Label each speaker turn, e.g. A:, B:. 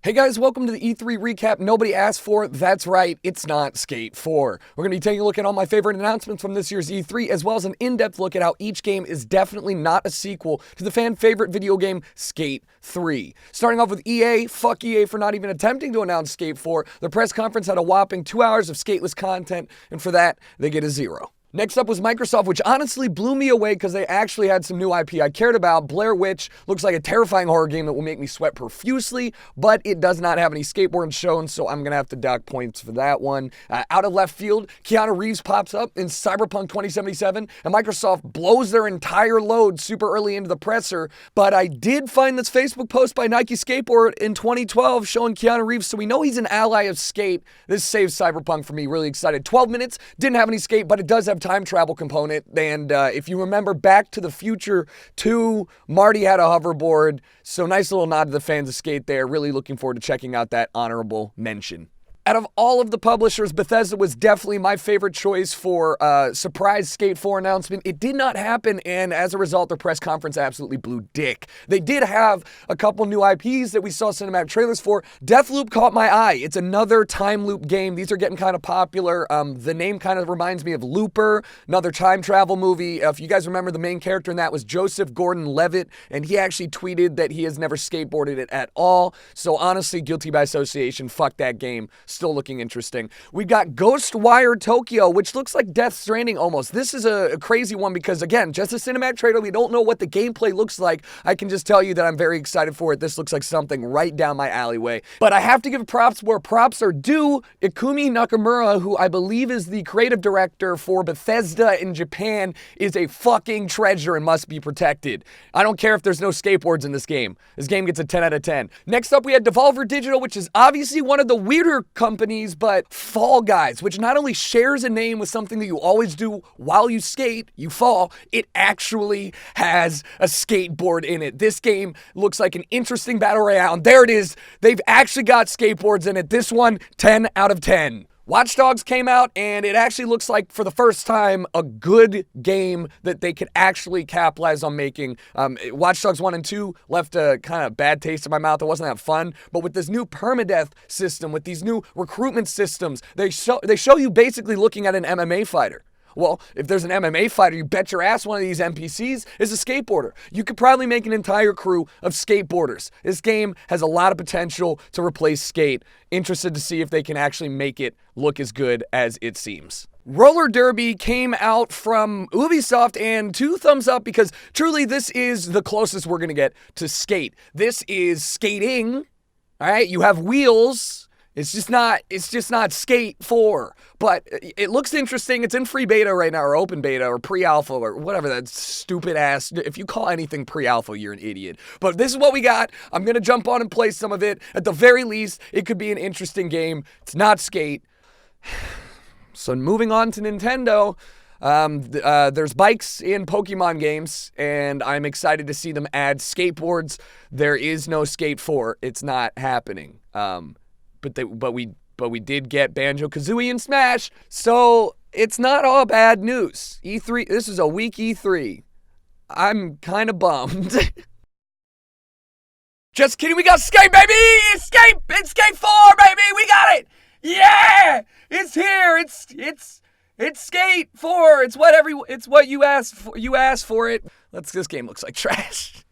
A: Hey guys, welcome to the E3 recap nobody asked for. That's right, it's not Skate 4. We're going to be taking a look at all my favorite announcements from this year's E3, as well as an in-depth look at how each game is definitely not a sequel to the fan-favorite video game Skate 3. Starting off with EA, fuck EA for not even attempting to announce Skate 4. The press conference had a whopping 2 hours of skateless content, and for that, they get a 0. Next up was Microsoft, which honestly blew me away because they actually had some new IP I cared about. Blair Witch looks like a terrifying horror game that will make me sweat profusely, but it does not have any skateboards shown, so I'm going to have to dock points for that one. Out of left field, Keanu Reeves pops up in Cyberpunk 2077, and Microsoft blows their entire load super early into the presser, but I did find this Facebook post by Nike Skateboard in 2012 showing Keanu Reeves, so we know he's an ally of skate. This saves Cyberpunk for me, really excited. 12 minutes, didn't have any skate, but it does have time travel component, and if you remember Back to the Future 2, Marty had a hoverboard, so nice little nod to the fans of skate there. Really looking forward to checking out that honorable mention. Out of all of the publishers, Bethesda was definitely my favorite choice for surprise Skate 4 announcement. It did not happen, and as a result, their press conference absolutely blew dick. They did have a couple new IPs that we saw cinematic trailers for. Deathloop caught my eye. It's another time loop game. These are getting kind of popular. The name kind of reminds me of Looper, another time travel movie. If you guys remember, the main character in that was Joseph Gordon-Levitt, and he actually tweeted that he has never skateboarded it at all. So honestly, guilty by association. Fuck that game. Still looking interesting. We've got Ghostwire Tokyo, which looks like Death Stranding almost. This is a crazy one because, again, just a cinematic trailer. We don't know what the gameplay looks like. I can just tell you that I'm very excited for it. This looks like something right down my alleyway. But I have to give props where props are due. Ikumi Nakamura, who I believe is the creative director for Bethesda in Japan, is a fucking treasure and must be protected. I don't care if there's no skateboards in this game. This game gets a 10 out of 10. Next up, we had Devolver Digital, which is obviously one of the weirder companies, but Fall Guys, which not only shares a name with something that you always do while you skate, you fall, it actually has a skateboard in it. This game looks like an interesting battle royale, and there it is. They've actually got skateboards in it. This one, 10 out of 10. Watch Dogs came out, and it actually looks like, for the first time, a good game that they could actually capitalize on making. Watch Dogs 1 and 2 left a kind of bad taste in my mouth. It wasn't that fun. But with this new permadeath system, with these new recruitment systems, they show you basically looking at an MMA fighter. Well, if there's an MMA fighter, you bet your ass one of these NPCs is a skateboarder. You could probably make an entire crew of skateboarders. This game has a lot of potential to replace skate. Interested to see if they can actually make it look as good as it seems. Roller Derby came out from Ubisoft, and 2 thumbs up because truly this is the closest we're going to get to skate. This is skating, all right? You have wheels. It's just not Skate 4, but it looks interesting. It's in free beta right now, or open beta, or pre-alpha, or whatever that stupid ass. If you call anything pre-alpha, you're an idiot. But this is what we got. I'm going to jump on and play some of it. At the very least, it could be an interesting game. It's not Skate. So moving on to Nintendo, there's bikes in Pokemon games, and I'm excited to see them add skateboards. There is no Skate 4. It's not happening. But we did get Banjo-Kazooie and Smash, so it's not all bad news. E3, this is a weak E3. I'm kind of bummed. Just kidding, we got Skate, baby! It's Skate 4, baby! We got it! Yeah! It's here! It's Skate 4! It's what you asked for it. This game looks like trash.